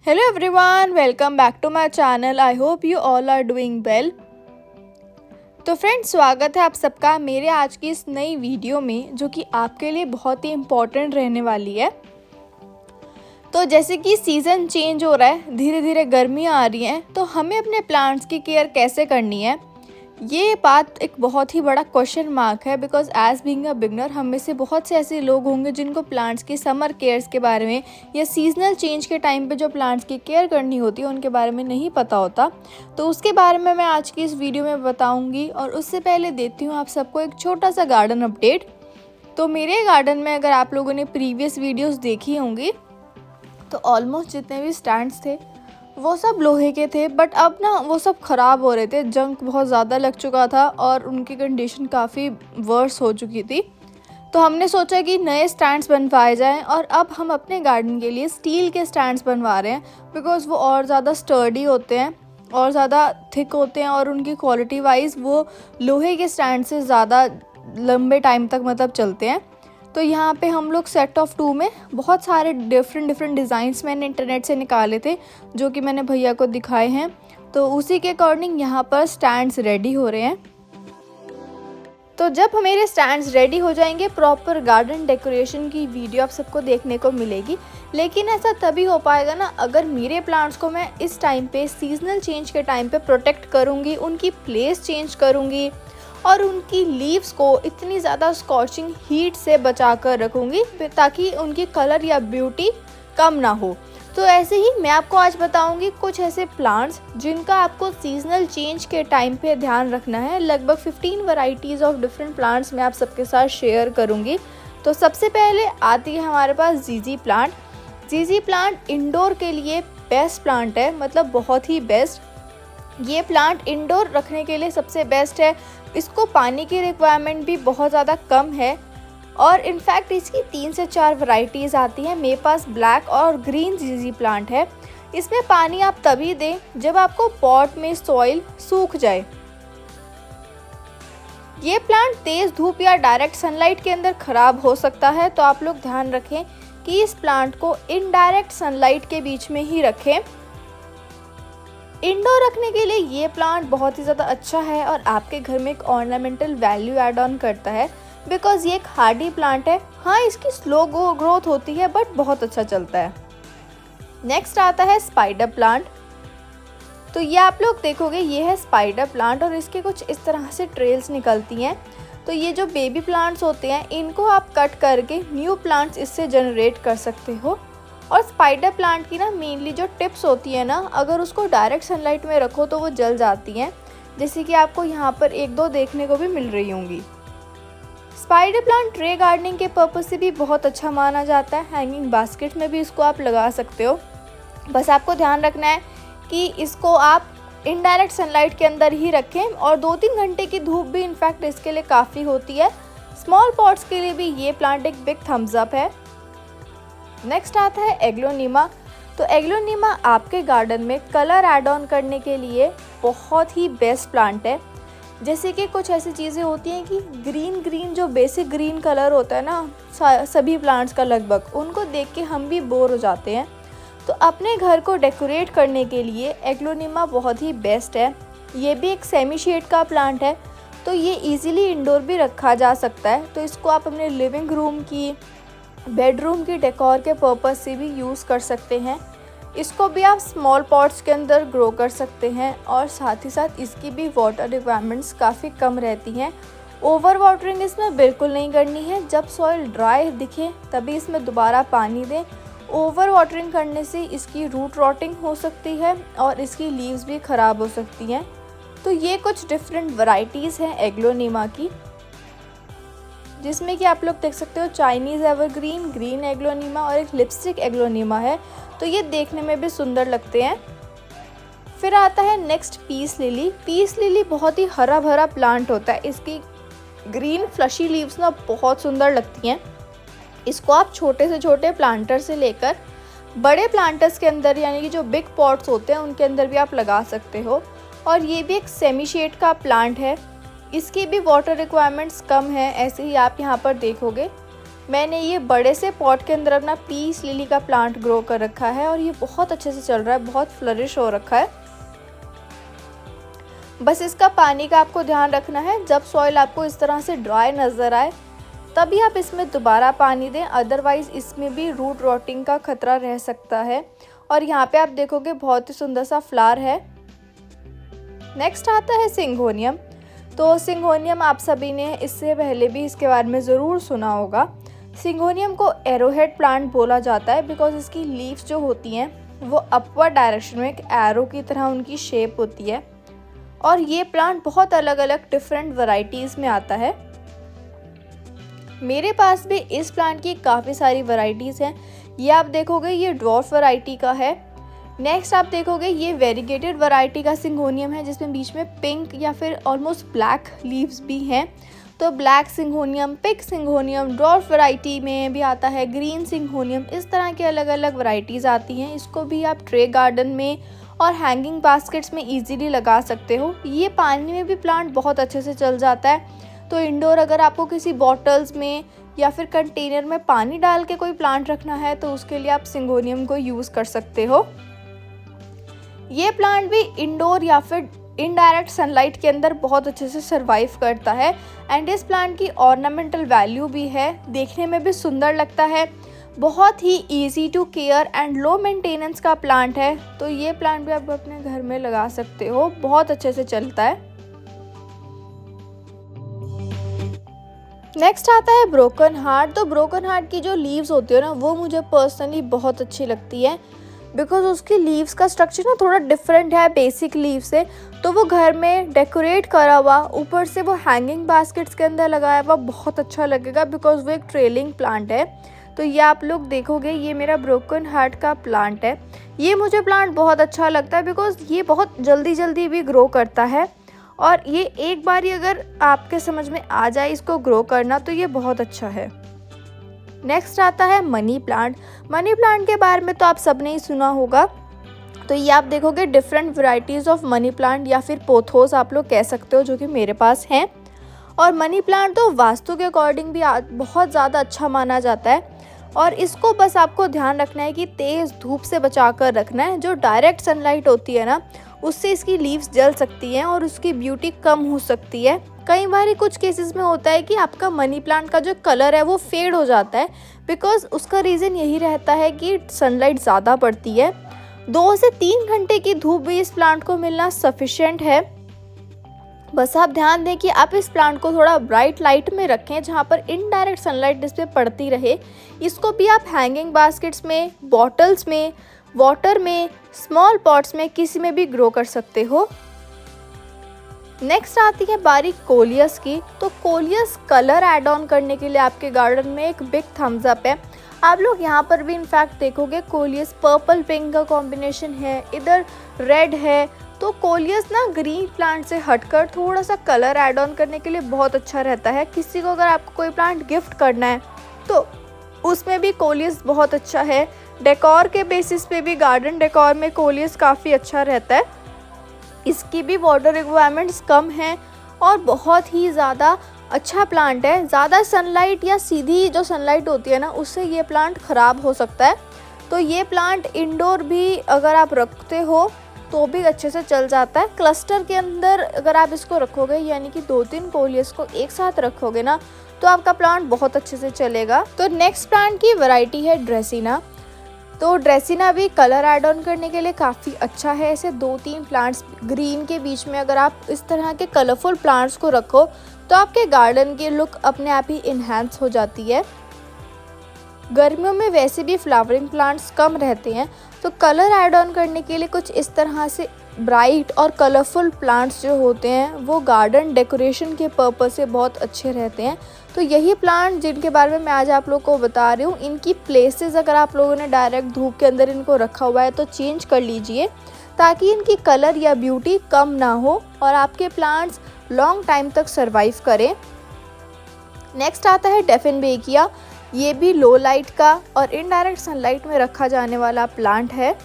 Hello everyone, welcome back to my channel. I hope you all are doing well. तो friends, स्वागत है आप सबका मेरे आज की इस नई वीडियो में, जो कि आपके लिए बहुत ही इम्पोर्टेंट रहने वाली है। तो जैसे कि सीज़न चेंज हो रहा है, धीरे धीरे गर्मियाँ आ रही हैं, तो हमें अपने प्लांट्स की केयर कैसे करनी है, ये बात एक बहुत ही बड़ा क्वेश्चन मार्क है। Because as being a beginner, हम में से बहुत से ऐसे लोग होंगे जिनको प्लांट्स की समर केयर्स के बारे में या सीजनल चेंज के टाइम पे जो प्लांट्स की केयर करनी होती है उनके बारे में नहीं पता होता। तो उसके बारे में मैं आज की इस वीडियो में बताऊंगी। और उससे पहले देती हूँ आप सबको एक छोटा सा गार्डन अपडेट। तो मेरे गार्डन में अगर आप लोगों ने प्रीवियस वीडियोज़ देखी होंगी तो ऑलमोस्ट जितने भी स्टैंड्स थे वो सब लोहे के थे, बट अब ना वो सब ख़राब हो रहे थे। जंक बहुत ज़्यादा लग चुका था और उनकी कंडीशन काफ़ी वर्स हो चुकी थी। तो हमने सोचा कि नए स्टैंड्स बनवाए जाएं, और अब हम अपने गार्डन के लिए स्टील के स्टैंड्स बनवा रहे हैं। बिकॉज़ वो और ज़्यादा स्टर्डी होते हैं और ज़्यादा थिक होते हैं, और उनकी क्वालिटी वाइज वो लोहे के स्टैंड से ज़्यादा लंबे टाइम तक मतलब चलते हैं। तो यहाँ पे हम लोग सेट ऑफ 2 में बहुत सारे डिफरेंट डिज़ाइंस मैंने इंटरनेट से निकाले थे, जो कि मैंने भैया को दिखाए हैं। तो उसी के अकॉर्डिंग यहाँ पर स्टैंड्स रेडी हो रहे हैं। तो जब मेरे स्टैंड्स रेडी हो जाएंगे, प्रॉपर गार्डन डेकोरेशन की वीडियो आप सबको देखने को मिलेगी। लेकिन ऐसा तभी हो पाएगा ना, अगर मेरे प्लांट्स को मैं इस टाइम पे सीजनल चेंज के टाइम पे प्रोटेक्ट करूँगी, उनकी प्लेस चेंज करूँगी और उनकी लीव्स को इतनी ज़्यादा स्कॉचिंग हीट से बचा कर रखूँगी ताकि उनकी कलर या ब्यूटी कम ना हो। तो ऐसे ही मैं आपको आज बताऊँगी कुछ ऐसे प्लांट्स जिनका आपको सीजनल चेंज के टाइम पे ध्यान रखना है। लगभग 15 वैरायटीज़ ऑफ डिफरेंट प्लांट्स मैं आप सबके साथ शेयर करूँगी। तो सबसे पहले आती है हमारे पास जीजी प्लांट। जीजी प्लांट इंडोर के लिए बेस्ट प्लांट है, मतलब बहुत ही बेस्ट। ये प्लांट इंडोर रखने के लिए सबसे बेस्ट है। इसको पानी की रिक्वायरमेंट भी बहुत ज़्यादा कम है, और इनफैक्ट इसकी 3 से 4 वैरायटीज़ आती हैं। मेरे पास ब्लैक और ग्रीन जीजी प्लांट है। इसमें पानी आप तभी दें जब आपको पॉट में सॉइल सूख जाए। ये प्लांट तेज़ धूप या डायरेक्ट सनलाइट के अंदर ख़राब हो सकता है, तो आप लोग ध्यान रखें कि इस प्लांट को इनडायरेक्ट सनलाइट के बीच में ही रखें। इंडोर रखने के लिए ये प्लांट बहुत ही ज़्यादा अच्छा है और आपके घर में एक ऑर्नामेंटल वैल्यू ऐड ऑन करता है। बिकॉज ये एक हार्डी प्लांट है। हाँ, इसकी स्लो ग्रोथ होती है, बट बहुत अच्छा चलता है। नेक्स्ट आता है स्पाइडर प्लांट। तो ये आप लोग देखोगे, ये है स्पाइडर प्लांट और इसके कुछ इस तरह से ट्रेल्स निकलती हैं। तो ये जो बेबी प्लांट्स होते हैं, इनको आप कट करके न्यू प्लांट्स इससे जनरेट कर सकते हो। और स्पाइडर प्लांट की ना मेनली जो टिप्स होती है ना, अगर उसको डायरेक्ट सनलाइट में रखो तो वो जल जाती हैं, जैसे कि आपको यहाँ पर 1-2 देखने को भी मिल रही होंगी। स्पाइडर प्लांट ट्रे गार्डनिंग के पर्पज़ से भी बहुत अच्छा माना जाता है। हैंगिंग बास्केट में भी इसको आप लगा सकते हो। बस आपको ध्यान रखना है कि इसको आप इनडायरेक्ट सनलाइट के अंदर ही रखें, और 2-3 घंटे की धूप भी इनफैक्ट इसके लिए काफ़ी होती है। स्मॉल पॉट्स के लिए भी ये प्लांट एक बिग थम्स अप है। नेक्स्ट आता है एग्लोनीमा। तो एग्लोनीमा आपके गार्डन में कलर ऐड ऑन करने के लिए बहुत ही बेस्ट प्लांट है। जैसे कि कुछ ऐसी चीज़ें होती हैं कि ग्रीन जो बेसिक ग्रीन कलर होता है ना सभी प्लांट्स का लगभग, उनको देख के हम भी बोर हो जाते हैं। तो अपने घर को डेकोरेट करने के लिए एग्लोनीमा बहुत ही बेस्ट है। ये भी एक सेमी शेड का प्लांट है, तो ये इजीली इंडोर भी रखा जा सकता है। तो इसको आप अपने लिविंग रूम की, बेडरूम की डेकोर के पर्पस से भी यूज़ कर सकते हैं। इसको भी आप स्मॉल पॉट्स के अंदर ग्रो कर सकते हैं, और साथ ही साथ इसकी भी वाटर रिक्वायरमेंट्स काफ़ी कम रहती हैं। ओवर वाटरिंग इसमें बिल्कुल नहीं करनी है। जब सॉइल ड्राई दिखे तभी इसमें दोबारा पानी दें। ओवर वाटरिंग करने से इसकी रूट रॉटिंग हो सकती है और इसकी लीव्स भी ख़राब हो सकती हैं। तो ये कुछ डिफरेंट वैरायटीज़ हैं एग्लोनीमा की, जिसमें कि आप लोग देख सकते हो चाइनीज़ एवरग्रीन, ग्रीन एग्लोनीमा और एक लिपस्टिक एग्लोनीमा है। तो ये देखने में भी सुंदर लगते हैं। फिर आता है next peace lily. Peace lily बहुत ही हरा भरा प्लांट होता है। इसकी ग्रीन फ्लशी लीव्स ना बहुत सुंदर लगती हैं। इसको आप छोटे से छोटे प्लांटर से लेकर बड़े प्लांटर्स के अंदर, यानी कि जो बिग पॉट्स होते हैं उनके अंदर भी आप लगा सकते हो। और ये भी एक सेमी शेड का प्लांट है। इसकी भी वाटर रिक्वायरमेंट्स कम है, ऐसे ही आप यहाँ पर देखोगे। मैंने ये बड़े से पॉट के अंदर अपना पीस लिली का प्लांट ग्रो कर रखा है और ये बहुत अच्छे से चल रहा है, बहुत फ्लरिश हो रखा है। बस इसका पानी का आपको ध्यान रखना है, जब सॉइल आपको इस तरह से ड्राई नज़र आए तभी आप इसमें दोबारा पानी दें, अदरवाइज़ इसमें भी रूट रॉटिंग का खतरा रह सकता है। और यहाँ पे आप देखोगे बहुत ही सुंदर सा फ्लावर है। नेक्स्ट आता है सिंगोनियम। तो सिंगोनियम आप सभी ने इससे पहले भी इसके बारे में ज़रूर सुना होगा। सिंगोनियम को एरोहेड प्लांट बोला जाता है बिकॉज इसकी लीव्स जो होती हैं वो अपवर्ड डायरेक्शन में एक एरो की तरह उनकी शेप होती है। और ये प्लांट बहुत अलग अलग डिफरेंट वैरायटीज़ में आता है। मेरे पास भी इस प्लांट की काफ़ी सारी वैरायटीज़ हैं। ये आप देखोगे ये ड्वार्फ वैरायटी का है। नेक्स्ट आप देखोगे ये वेरीगेटेड वैरायटी का सिंगोनियम है जिसमें बीच में पिंक या फिर ऑलमोस्ट ब्लैक लीव्स भी हैं। तो black syngonium, pink syngonium, dwarf variety में भी आता है, ग्रीन सिंगोनियम, इस तरह के अलग अलग वैरायटीज़ आती हैं। इसको भी आप ट्रे गार्डन में और हैंगिंग बास्केट्स में इजीली लगा सकते हो। ये पानी में भी प्लांट बहुत अच्छे से चल जाता है। तो इंडोर अगर आपको किसी बॉटल्स में या फिर कंटेनर में पानी डाल के कोई प्लांट रखना है तो उसके लिए आप सिंगोनियम को यूज़ कर सकते हो। ये प्लांट भी इंडोर या फिर इनडायरेक्ट सनलाइट के अंदर बहुत अच्छे से सरवाइव करता है एंड इस प्लांट की ऑर्नामेंटल वैल्यू भी है, देखने में भी सुंदर लगता है। बहुत ही easy to care and low maintenance का प्लांट है। तो ये प्लांट भी आप अपने घर में लगा सकते हो, बहुत अच्छे से चलता है। नेक्स्ट आता है ब्रोकन हार्ट। तो ब्रोकन हार्ट की जो लीव्स होती है ना वो मुझे पर्सनली बहुत अच्छी लगती है बिकॉज उसकी लीव्स का स्ट्रक्चर ना थोड़ा डिफरेंट है बेसिक लीव से। तो वो घर में डेकोरेट करा हुआ, ऊपर से वो हैंगिंग बास्केट्स के अंदर लगाया हुआ बहुत अच्छा लगेगा बिकॉज वो एक ट्रेलिंग प्लांट है। तो ये आप लोग देखोगे ये मेरा ब्रोकन हार्ट का प्लांट है। ये मुझे प्लांट बहुत अच्छा लगता है बिकॉज ये बहुत जल्दी भी ग्रो करता है और ये एक बार ही अगर आपके समझ में आ जाए इसको ग्रो करना तो ये बहुत अच्छा है। नेक्स्ट आता है मनी प्लांट। मनी प्लांट के बारे में तो आप सब ने ही सुना होगा। तो ये आप देखोगे different varieties of money plant या फिर पोथोस आप लोग कह सकते हो, जो कि मेरे पास हैं। और मनी प्लांट तो वास्तु के अकॉर्डिंग भी बहुत ज़्यादा अच्छा माना जाता है और इसको बस आपको ध्यान रखना है कि तेज़ धूप से बचा कर रखना है। जो डायरेक्ट सनलाइट होती है ना उससे इसकी लीव्स जल सकती हैं और उसकी ब्यूटी कम हो सकती है। कई बार कुछ केसेस में होता है कि आपका मनी प्लांट का जो कलर है वो फेड हो जाता है बिकॉज उसका रीज़न यही रहता है कि सनलाइट ज़्यादा पड़ती है। 2 से 3 घंटे की धूप भी इस प्लांट को मिलना सफिशिएंट है। बस आप ध्यान दें कि आप इस प्लांट को थोड़ा ब्राइट लाइट में रखें जहाँ पर इनडायरेक्ट सनलाइट इस पर पड़ती रहे। इसको भी आप हैंगिंग बास्केट्स में, बॉटल्स में, वाटर में, स्मॉल पॉट्स में, किसी में भी ग्रो कर सकते हो। नेक्स्ट आती है बारी कोलियस की। तो कोलियस कलर ऐड ऑन करने के लिए आपके गार्डन में एक बिग थम्स अप है। आप लोग यहाँ पर भी इनफैक्ट देखोगे कोलियस पर्पल पिंक का कॉम्बिनेशन है, इधर रेड है। तो कोलियस ना ग्रीन प्लांट से हटकर थोड़ा सा कलर ऐड ऑन करने के लिए बहुत अच्छा रहता है। किसी को अगर आपको कोई प्लांट गिफ्ट करना है तो उसमें भी कोलियस बहुत अच्छा है। डेकोर के बेसिस पे भी गार्डन डेकोर में कोलियस काफ़ी अच्छा रहता है। इसकी भी वाटर रिक्वायरमेंट्स कम हैं और बहुत ही ज़्यादा अच्छा प्लांट है। ज़्यादा सनलाइट या सीधी जो सनलाइट होती है ना उससे ये प्लांट ख़राब हो सकता है। तो ये प्लांट इंडोर भी अगर आप रखते हो तो भी अच्छे से चल जाता है। क्लस्टर के अंदर अगर आप इसको रखोगे यानी कि 2-3 कोलियस को एक साथ रखोगे ना तो आपका प्लांट बहुत अच्छे से चलेगा। तो नेक्स्ट प्लांट की वैरायटी है ड्रेसिना। तो ड्रेसिना भी कलर ऐड ऑन करने के लिए काफ़ी अच्छा है। ऐसे 2-3 प्लांट्स ग्रीन के बीच में अगर आप इस तरह के कलरफुल प्लांट्स को रखो तो आपके गार्डन की लुक अपने आप ही इन्हांस हो जाती है। गर्मियों में वैसे भी फ्लावरिंग प्लांट्स कम रहते हैं तो कलर ऐड ऑन करने के लिए कुछ इस तरह से ब्राइट और कलरफुल प्लांट्स जो होते हैं वो गार्डन डेकोरेशन के पर्पस से बहुत अच्छे रहते हैं। तो यही प्लांट जिनके बारे में मैं आज आप लोग को बता रही हूँ, इनकी प्लेसेस अगर आप लोगों ने डायरेक्ट धूप के अंदर इनको रखा हुआ है तो चेंज कर लीजिए ताकि इनकी कलर या ब्यूटी कम ना हो और आपके प्लांट्स लॉन्ग टाइम तक सर्वाइव करें। नेक्स्ट आता है डेफिनबेकिया। ये भी लो लाइट का और इनडायरेक्ट सनलाइट में रखा जाने वाला प्लांट है।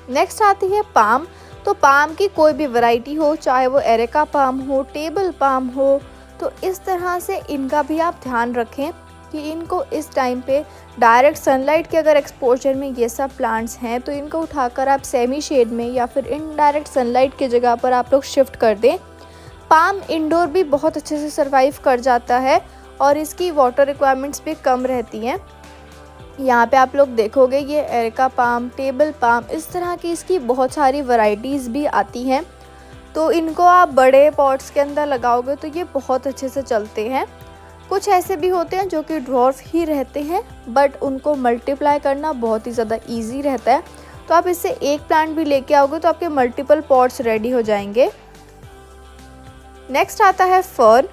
नेक्स्ट आती है पाम। तो पाम की कोई भी वैरायटी हो, चाहे वो एरेका पाम हो, टेबल पाम हो, तो इस तरह से इनका भी आप ध्यान रखें कि इनको इस टाइम पे डायरेक्ट सनलाइट के अगर एक्सपोजर में ये सब प्लांट्स हैं तो इनको उठाकर आप सेमी शेड में या फिर इनडायरेक्ट सनलाइट की जगह पर आप लोग शिफ्ट कर दें। पाम इंडोर भी बहुत अच्छे से सर्वाइव कर जाता है और इसकी वाटर रिक्वायरमेंट्स भी कम रहती हैं। यहाँ पे आप लोग देखोगे ये एरिका पाम, टेबल पाम, इस तरह की इसकी बहुत सारी वैरायटीज़ भी आती हैं। तो इनको आप बड़े पॉट्स के अंदर लगाओगे तो ये बहुत अच्छे से चलते हैं। कुछ ऐसे भी होते हैं जो कि ड्वार्फ ही रहते हैं बट उनको मल्टीप्लाई करना बहुत ही ज़्यादा इजी रहता है। तो आप इससे एक प्लांट भी लेके आओगे तो आपके मल्टीपल पॉट्स रेडी हो जाएंगे। नेक्स्ट आता है फर्न।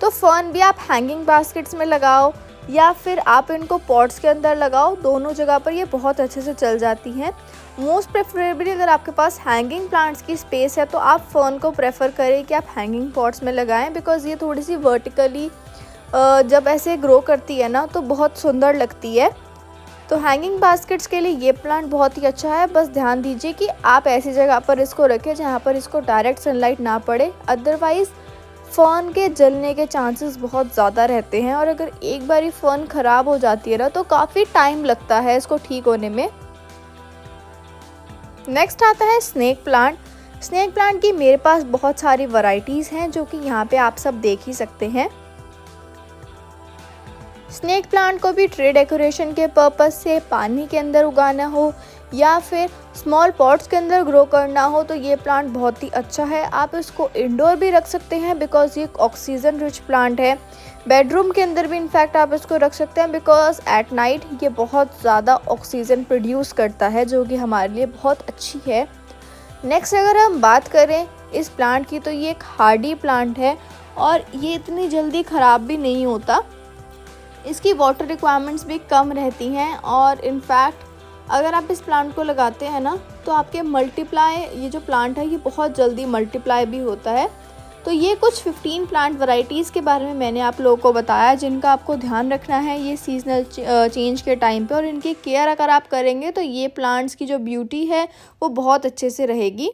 तो फर्न भी आप हैंगिंग बास्केट्स में लगाओ या फिर आप इनको पॉट्स के अंदर लगाओ, दोनों जगह पर ये बहुत अच्छे से चल जाती हैं। मोस्ट प्रेफरेबली अगर आपके पास हैंगिंग प्लांट्स की स्पेस है तो आप फर्न को प्रेफर करें कि आप हैंगिंग पॉट्स में लगाएं, बिकॉज़ ये थोड़ी सी वर्टिकली जब ऐसे ग्रो करती है ना तो बहुत सुंदर लगती है। तो हैंगिंग बास्केट्स के लिए ये प्लांट बहुत ही अच्छा है। बस ध्यान दीजिए कि आप ऐसी जगह पर इसको रखें जहाँ पर इसको डायरेक्ट सनलाइट ना पड़े, अदरवाइज़ फ़र्न के जलने के चांसेस बहुत ज़्यादा रहते हैं और अगर एक बारी फ़र्न ख़राब हो जाती है ना तो काफ़ी टाइम लगता है इसको ठीक होने में। नेक्स्ट आता है स्नेक प्लांट। स्नेक प्लांट की मेरे पास बहुत सारी वैरायटीज़ हैं जो कि यहाँ पे आप सब देख ही सकते हैं। स्नेक प्लांट को भी ट्रे डेकोरेशन के पर्पस से पानी के अंदर उगाना हो या फिर स्मॉल पॉट्स के अंदर ग्रो करना हो तो ये प्लांट बहुत ही अच्छा है। आप इसको इंडोर भी रख सकते हैं बिकॉज ये ऑक्सीजन रिच प्लांट है। बेडरूम के अंदर भी इनफैक्ट आप इसको रख सकते हैं बिकॉज एट नाइट ये बहुत ज़्यादा ऑक्सीजन प्रोड्यूस करता है जो कि हमारे लिए बहुत अच्छी है। नेक्स्ट अगर हम बात करें इस प्लांट की तो ये एक हार्डी प्लांट है और ये इतनी जल्दी ख़राब भी नहीं होता। इसकी वाटर रिक्वायरमेंट्स भी कम रहती हैं और इनफैक्ट अगर आप इस प्लांट को लगाते हैं ना तो आपके मल्टीप्लाई, ये जो प्लांट है ये बहुत जल्दी मल्टीप्लाई भी होता है। तो ये कुछ 15 प्लांट वैरायटीज़ के बारे में मैंने आप लोगों को बताया जिनका आपको ध्यान रखना है ये सीजनल चेंज के टाइम पे, और इनकी केयर अगर आप करेंगे तो ये प्लांट्स की जो ब्यूटी है वो बहुत अच्छे से रहेगी।